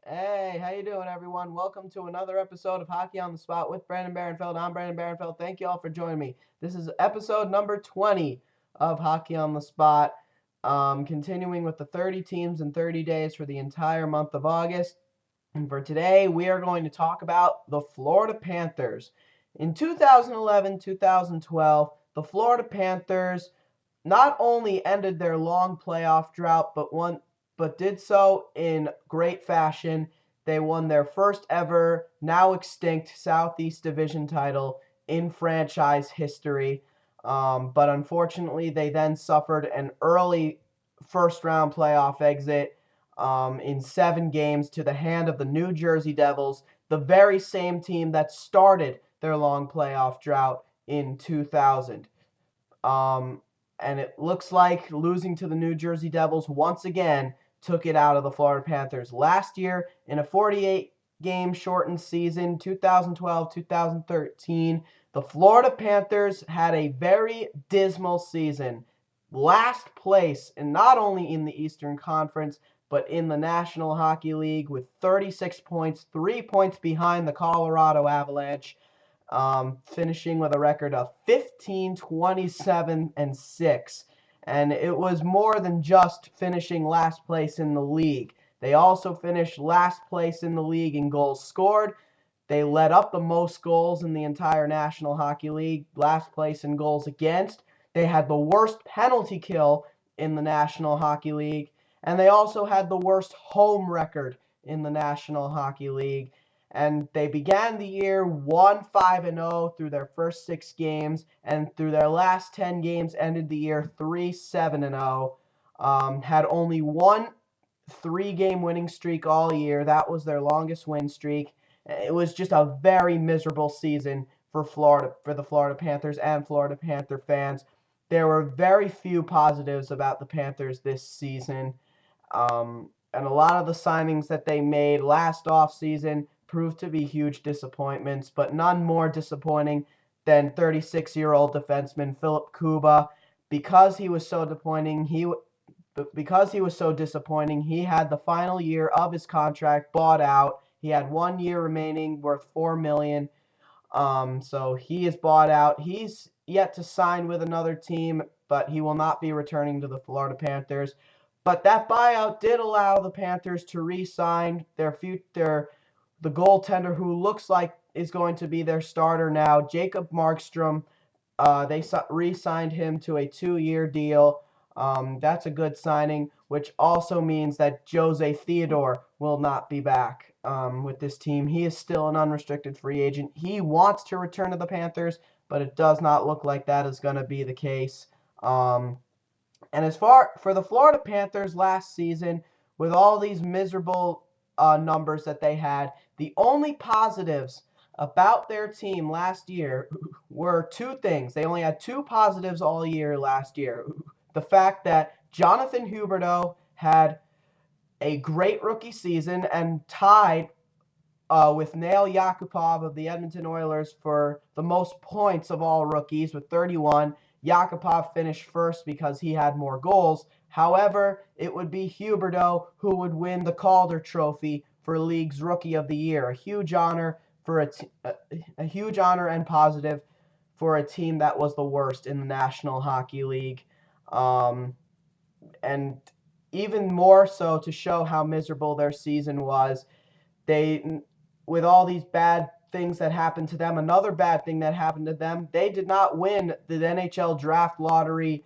Hey, how you doing, everyone? Welcome to another episode of Hockey on the Spot with Brandon Barenfeld. I'm Brandon Barenfeld. Thank you all for joining me. This is episode number 20 of Hockey on the Spot, continuing with the 30 teams in 30 days for the entire month of August. And for today, we are going to talk about the Florida Panthers. In 2011, 2012, the Florida Panthers not only ended their long playoff drought, but did so in great fashion. They won their first ever, now extinct Southeast Division title in franchise history. But unfortunately, they then suffered an early first round playoff exit in 7 games to the hand of the New Jersey Devils, the very same team that started their long playoff drought in 2000. Um, and it looks like losing to the New Jersey Devils once again took it out of the Florida Panthers. Last year, in a 48-game shortened season, 2012-2013, the Florida Panthers had a very dismal season. Last place, and not only in the Eastern Conference, but in the National Hockey League with 36 points, 3 points behind the Colorado Avalanche, finishing with a record of 15, 27, and 6. And it was more than just finishing last place in the league. They also finished last place in the league in goals scored. They led up the most goals in the entire National Hockey League, last place in goals against. They had the worst penalty kill in the National Hockey League, and they also had the worst home record in the National Hockey League. And they began the year 1-5-0 through their first 6 games, and through their last 10 games ended the year 3-7-0. Had only one 3-game winning streak all year. That was their longest win streak. It was just a very miserable season for the Florida Panthers and Florida Panther fans. There were very few positives about the Panthers this season. And a lot of the signings that they made last offseason proved to be huge disappointments, but none more disappointing than 36-year-old defenseman Philip Kuba. Because he was so disappointing, he had the final year of his contract bought out. He had 1 year remaining, worth $4 million. So he is bought out. He's yet to sign with another team, but he will not be returning to the Florida Panthers. But that buyout did allow the Panthers to re-sign the goaltender who looks like is going to be their starter now, Jacob Markstrom. They re-signed him to a 2-year deal. That's a good signing, which also means that Jose Theodore will not be back with this team. He is still an unrestricted free agent. He wants to return to the Panthers, but it does not look like that is going to be the case. And as far for the Florida Panthers last season, with all these miserable numbers that they had, the only positives about their team last year were two things. They only had two positives all year last year. The fact that Jonathan Huberdeau had a great rookie season and tied with Nail Yakupov of the Edmonton Oilers for the most points of all rookies with 31. Yakupov finished first because he had more goals. However, it would be Huberdeau who would win the Calder Trophy for League's Rookie of the Year. A huge honor a huge honor and positive for a team that was the worst in the National Hockey League. And even more so to show how miserable their season was, they, with all these bad things that happened to them, another bad thing that happened to them, they did not win the NHL draft lottery,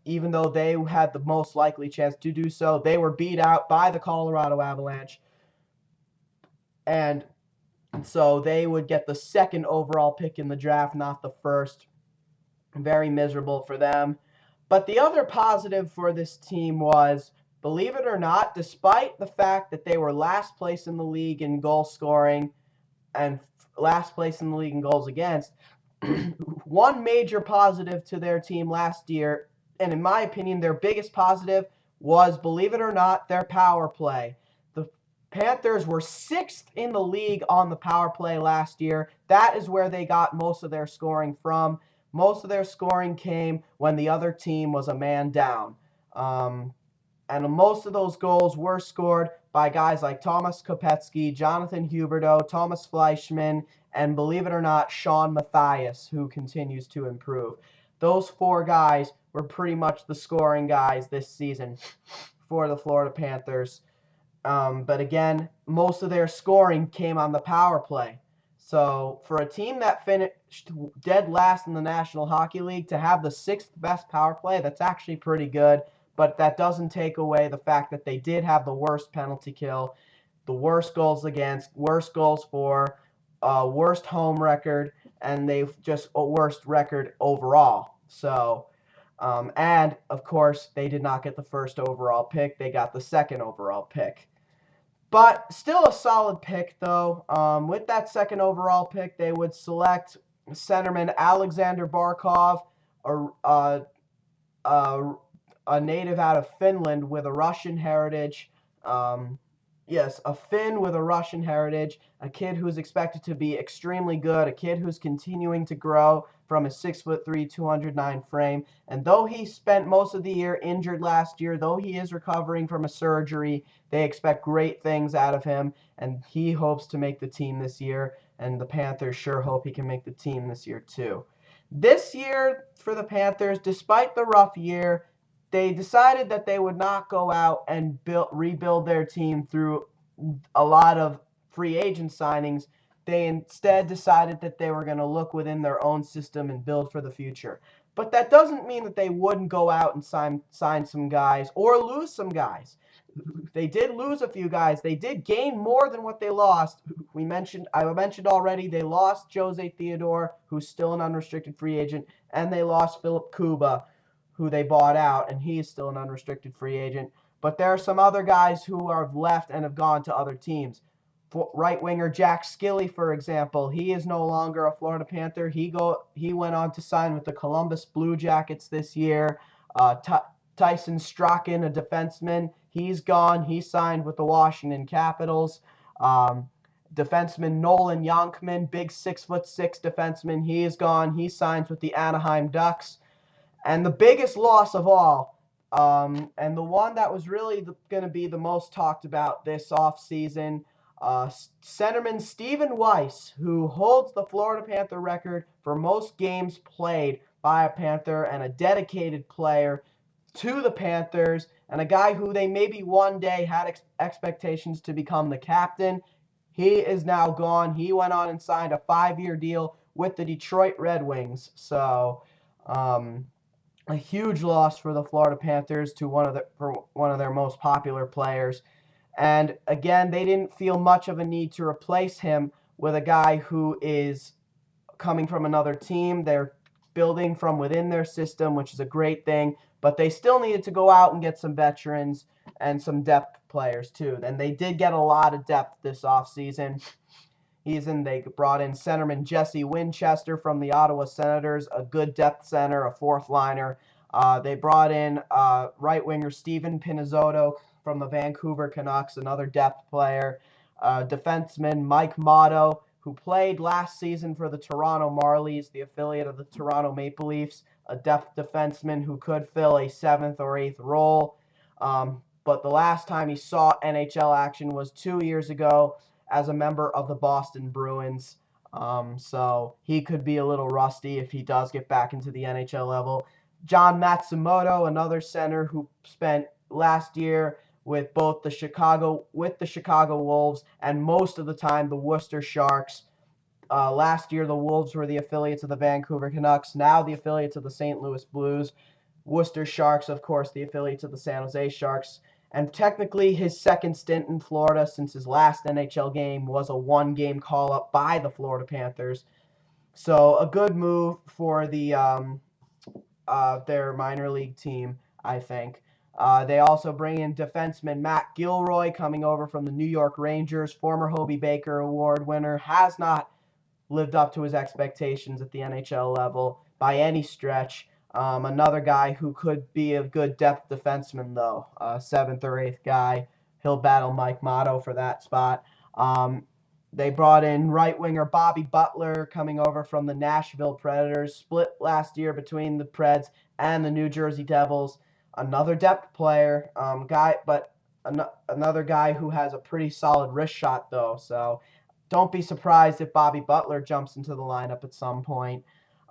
even though they had the most likely chance to do so. They were beat out by the Colorado Avalanche, and so they would get the second overall pick in the draft, not the first. Very miserable for them. But the other positive for this team was, believe it or not, despite the fact that they were last place in the league in goal scoring and last place in the league in goals against, one major positive to their team last year, and in my opinion, their biggest positive, was, believe it or not, their power play. The Panthers were 6th in the league on the power play last year. That is where they got most of their scoring from. Most of their scoring came when the other team was a man down. And most of those goals were scored by guys like Thomas Kopetsky, Jonathan Huberdeau, Thomas Fleischmann, and believe it or not, Sean Matthias, who continues to improve. Those 4 guys were pretty much the scoring guys this season for the Florida Panthers. But again, most of their scoring came on the power play. So for a team that finished dead last in the National Hockey League to have the 6th best power play, that's actually pretty good. But that doesn't take away the fact that they did have the worst penalty kill, the worst goals against, worst goals for, worst home record, and they've just a worst record overall. So, and of course, they did not get the first overall pick. They got the 2nd overall pick. But still a solid pick, though. With that 2nd overall pick, they would select centerman Alexander Barkov, a, a, a native out of Finland with a Russian heritage. Yes, a Finn with a Russian heritage, a kid who's expected to be extremely good, a kid who's continuing to grow from a 6'3", 209 frame. And though he spent most of the year injured last year, though he is recovering from a surgery, they expect great things out of him, and he hopes to make the team this year, and the Panthers sure hope he can make the team this year too. This year for the Panthers, despite the rough year, they decided that they would not go out and rebuild their team through a lot of free agent signings. They instead decided that they were going to look within their own system and build for the future. But that doesn't mean that they wouldn't go out and sign some guys or lose some guys. They did lose a few guys. They did gain more than what they lost. I mentioned already they lost Jose Theodore, who's still an unrestricted free agent, and they lost Philip Kuba, who they bought out, and he is still an unrestricted free agent. But there are some other guys who have left and have gone to other teams. Right winger Jack Skilly, for example, he is no longer a Florida Panther. He went on to sign with the Columbus Blue Jackets this year. Tyson Strachan, a defenseman, he's gone. He signed with the Washington Capitals. Defenseman Nolan Yonkman, big 6'6" defenseman, he is gone. He signs with the Anaheim Ducks. And the biggest loss of all, and the one that was really going to be the most talked about this offseason, centerman Stephen Weiss, who holds the Florida Panther record for most games played by a Panther and a dedicated player to the Panthers, and a guy who they maybe one day had expectations to become the captain. He is now gone. He went on and signed a 5-year deal with the Detroit Red Wings. So, a huge loss for the Florida Panthers to one of their most popular players. And again, they didn't feel much of a need to replace him with a guy who is coming from another team. They're building from within their system, which is a great thing, but they still needed to go out and get some veterans and some depth players too. And they did get a lot of depth this offseason. They brought in centerman Jesse Winchester from the Ottawa Senators, a good depth center, a 4th liner. They brought in right winger Steven Pinizzotto from the Vancouver Canucks, another depth player. Defenseman Mike Motto, who played last season for the Toronto Marlies, the affiliate of the Toronto Maple Leafs, a depth defenseman who could fill a 7th or 8th role. But the last time he saw NHL action was 2 years ago as a member of the Boston Bruins. So he could be a little rusty if he does get back into the NHL level. John Matsumoto, another center who spent last year with the Chicago Wolves and most of the time the Worcester Sharks. Last year the Wolves were the affiliates of the Vancouver Canucks, now the affiliates of the St. Louis Blues. Worcester Sharks, of course, the affiliates of the San Jose Sharks. And technically his 2nd stint in Florida since his last NHL game was a 1-game call-up by the Florida Panthers. So a good move for their minor league team, I think. They also bring in defenseman Matt Gilroy coming over from the New York Rangers, former Hobey Baker Award winner, has not lived up to his expectations at the NHL level by any stretch. Another guy who could be a good depth defenseman, though, 7th or 8th guy. He'll battle Mike Motto for that spot. They brought in right winger Bobby Butler coming over from the Nashville Predators, split last year between the Preds and the New Jersey Devils. another depth player, another guy who has a pretty solid wrist shot though. So don't be surprised if Bobby Butler jumps into the lineup at some point.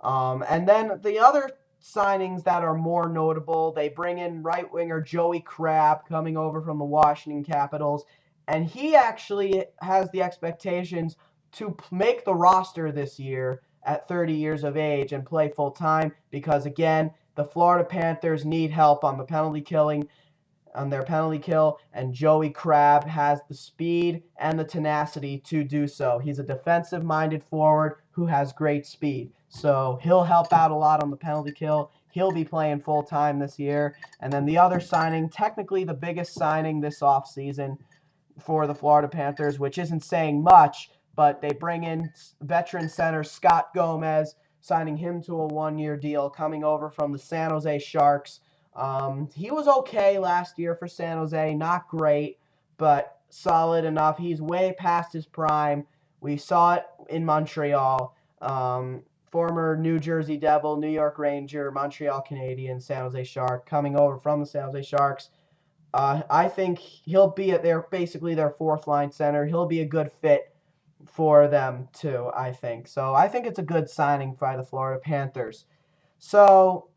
And then the other signings that are more notable, they bring in right winger Joey Crabb coming over from the Washington Capitals, and he actually has the expectations to make the roster this year at 30 years of age and play full time because again, the Florida Panthers need help on their penalty kill, and Joey Crabb has the speed and the tenacity to do so. He's a defensive-minded forward who has great speed, so he'll help out a lot on the penalty kill. He'll be playing full-time this year. And then the other signing, technically the biggest signing this offseason for the Florida Panthers, which isn't saying much, but they bring in veteran center Scott Gomez, signing him to a one-year deal, coming over from the San Jose Sharks. He was okay last year for San Jose, not great, but solid enough. He's way past his prime. We saw it in Montreal. Former New Jersey Devil, New York Ranger, Montreal Canadian, San Jose Shark, coming over from the San Jose Sharks. I think he'll be at basically their fourth line center. He'll be a good fit for them too, I think. So I think it's a good signing by the Florida Panthers. So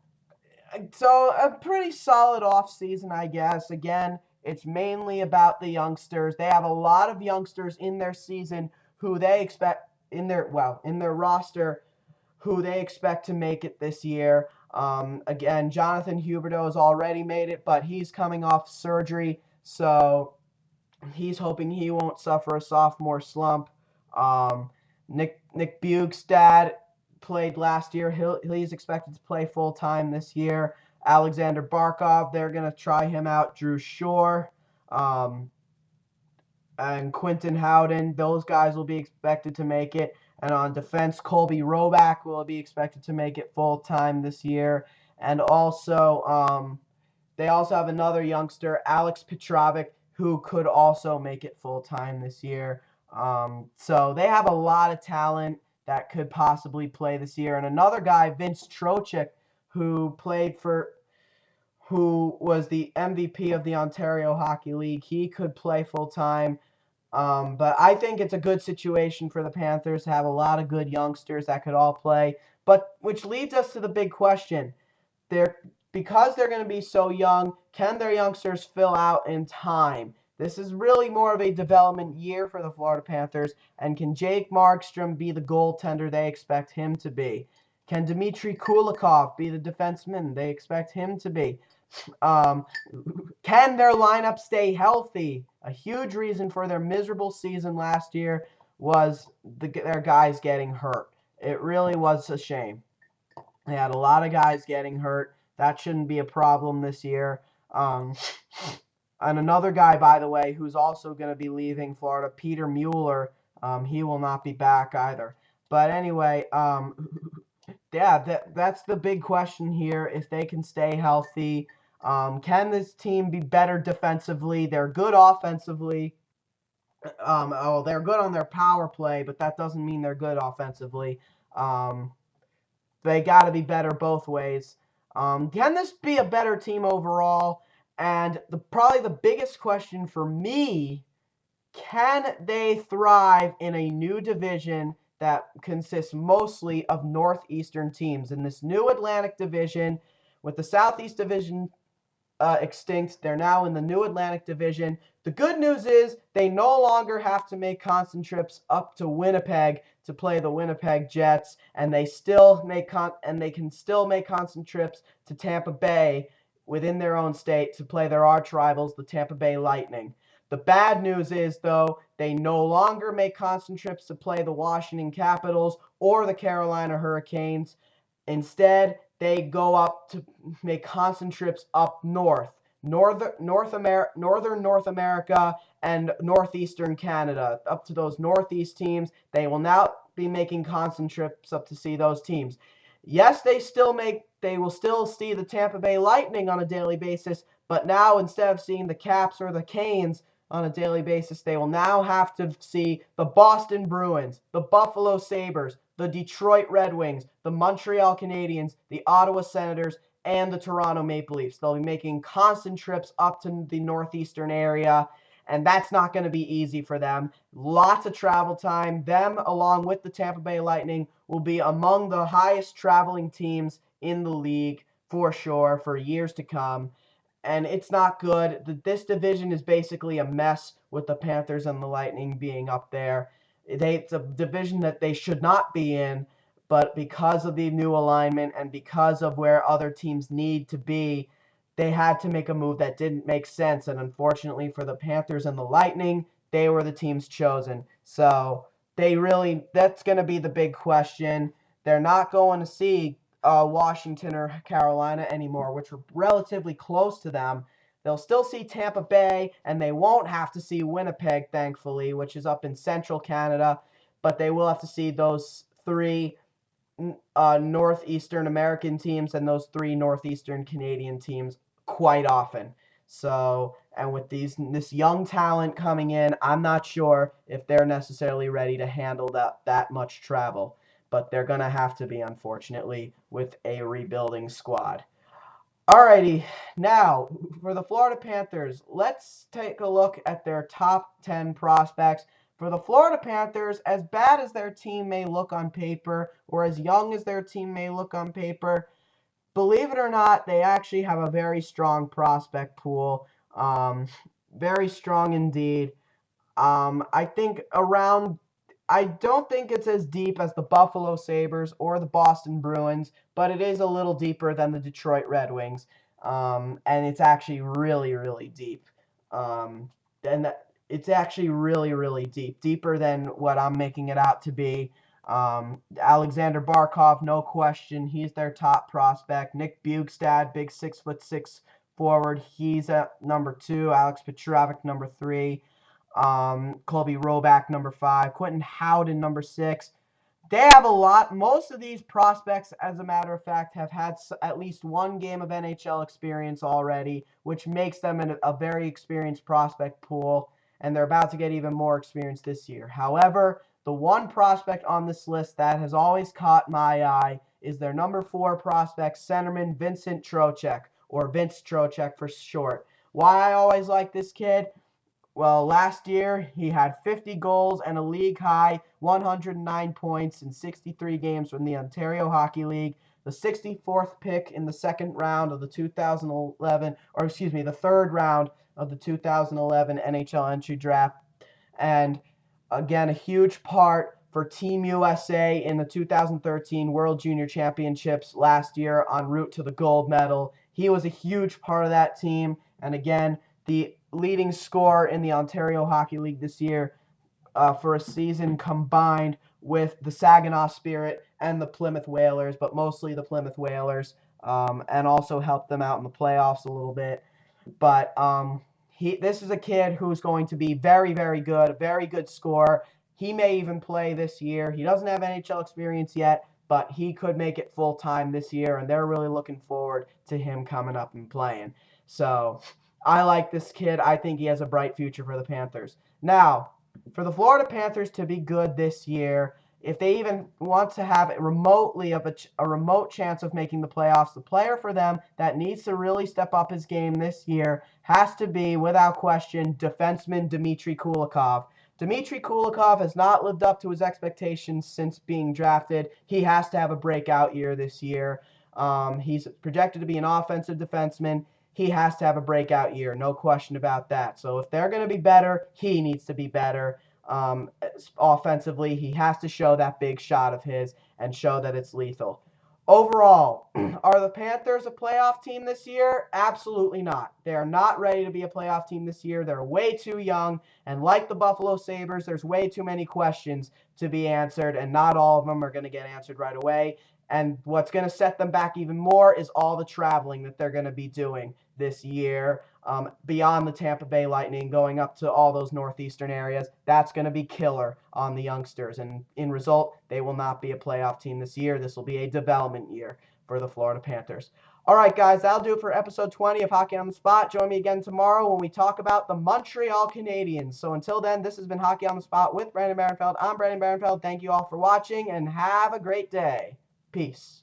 a pretty solid offseason, I guess. Again, it's mainly about the youngsters. They have a lot of youngsters in their season who they expect in their roster who they expect to make it this year. Again, Jonathan Huberdeau has already made it, but he's coming off surgery, so he's hoping he won't suffer a sophomore slump. Nick Bjugstad played last year. He's expected to play full-time this year. Alexander Barkov, they're going to try him out. Drew Shore and Quentin Howden, those guys will be expected to make it. And on defense, Colby Roback will be expected to make it full-time this year. And also, they also have another youngster, Alex Petrovic, who could also make it full-time this year. So they have a lot of talent that could possibly play this year. And another guy, Vince Trocheck, who was the MVP of the Ontario Hockey League, he could play full-time. But I think it's a good situation for the Panthers to have a lot of good youngsters that could all play. But which leads us to the big question. Because they're going to be so young, can their youngsters fill out in time? This is really more of a development year for the Florida Panthers. And can Jake Markstrom be the goaltender they expect him to be? Can Dmitry Kulikov be the defenseman they expect him to be? Can their lineup stay healthy? A huge reason for their miserable season last year was their guys getting hurt. It really was a shame. They had a lot of guys getting hurt. That shouldn't be a problem this year. And another guy, by the way, who's also going to be leaving Florida, Peter Mueller, he will not be back either. But anyway, yeah, that's the big question here, if they can stay healthy. Can this team be better defensively? They're good offensively. They're good on their power play, but that doesn't mean they're good offensively. They got to be better both ways. Can this be a better team overall? And probably the biggest question for me, can they thrive in a new division that consists mostly of Northeastern teams? In this new Atlantic Division, with the Southeast Division extinct, they're now in the new Atlantic Division. The good news is they no longer have to make constant trips up to Winnipeg to play the Winnipeg Jets, and they can still make constant trips to Tampa Bay within their own state to play their arch rivals, the Tampa Bay Lightning. The bad news is, though, they no longer make constant trips to play the Washington Capitals or the Carolina Hurricanes. Instead, they go up to make constant trips up northern North America and northeastern Canada, up to those northeast teams. They will now be making constant trips up to see those teams. Yes, they will still see the Tampa Bay Lightning on a daily basis, but now instead of seeing the Caps or the Canes on a daily basis, they will now have to see the Boston Bruins, the Buffalo Sabres, the Detroit Red Wings, the Montreal Canadiens, the Ottawa Senators, and the Toronto Maple Leafs. They'll be making constant trips up to the northeastern area, and that's not going to be easy for them. Lots of travel time. Them, along with the Tampa Bay Lightning, will be among the highest traveling teams in the league for sure for years to come. And it's not good. This division is basically a mess with the Panthers and the Lightning being up there. It's a division that they should not be in, but because of the new alignment and because of where other teams need to be, they had to make a move that didn't make sense. And unfortunately for the Panthers and the Lightning, they were the teams chosen. So that's going to be the big question. They're not going to see Washington or Carolina anymore, which are relatively close to them. They'll still see Tampa Bay, and they won't have to see Winnipeg, thankfully, which is up in central Canada. But they will have to see those three northeastern American teams and those three northeastern Canadian teams quite often. So, and with this young talent coming in, I'm not sure if they're necessarily ready to handle that much travel. But they're going to have to be, unfortunately, with a rebuilding squad. Alrighty, now for the Florida Panthers, let's take a look at their top 10 prospects. For the Florida Panthers, as bad as their team may look on paper, or as young as their team may look on paper, believe it or not, they actually have a very strong prospect pool. Very strong indeed. I don't think it's as deep as the Buffalo Sabres or the Boston Bruins, but it is a little deeper than the Detroit Red Wings. And it's actually really, really deep. It's actually really, really deep, deeper than what I'm making it out to be. Alexander Barkov, no question, he's their top prospect. Nick Bjugstad, big 6'6" forward, he's at number 2. Alex Petrovic, number 3. Colby Roback, number 5. Quentin Howden, number 6. They have a lot. Most of these prospects, as a matter of fact, have had at least one game of NHL experience already, which makes them a very experienced prospect pool, and they're about to get even more experience this year. However, the one prospect on this list that has always caught my eye is their number 4 prospect, centerman Vincent Trocheck, or Vince Trocheck for short. Why I always like this kid? Well, last year he had 50 goals and a league-high 109 points in 63 games from the Ontario Hockey League, the 64th pick in the second round of the 2011, or excuse me, the third round of the 2011 NHL entry draft. And again, a huge part for Team USA in the 2013 World Junior Championships last year en route to the gold medal. He was a huge part of that team, and again, the leading scorer in the Ontario Hockey League this year for a season combined with the Saginaw Spirit and the Plymouth Whalers, but mostly the Plymouth Whalers, and also helped them out in the playoffs a little bit. But this is a kid who's going to be very, very good, a very good scorer. He may even play this year. He doesn't have NHL experience yet, but he could make it full-time this year, and they're really looking forward to him coming up and playing. So I like this kid. I think he has a bright future for the Panthers. Now, for the Florida Panthers to be good this year, if they even want to have a remote chance of making the playoffs, the player for them that needs to really step up his game this year has to be, without question, defenseman Dmitry Kulikov. Dmitry Kulikov has not lived up to his expectations since being drafted. He has to have a breakout year this year. He's projected to be an offensive defenseman. He has to have a breakout year, no question about that. So if they're going to be better, he needs to be better. Offensively, he has to show that big shot of his and show that it's lethal. Overall, are the Panthers a playoff team this year? Absolutely not. They are not ready to be a playoff team this year. They're way too young, and like the Buffalo Sabres, there's way too many questions to be answered, and not all of them are going to get answered right away. And what's going to set them back even more is all the traveling that they're going to be doing this year, beyond the Tampa Bay Lightning, going up to all those northeastern areas. That's going to be killer on the youngsters. And in result, they will not be a playoff team this year. This will be a development year for the Florida Panthers. All right, guys, that'll do it for episode 20 of Hockey on the Spot. Join me again tomorrow when we talk about the Montreal Canadiens. So until then, this has been Hockey on the Spot with Brandon Barenfeld. I'm Brandon Barenfeld. Thank you all for watching, and have a great day. Peace.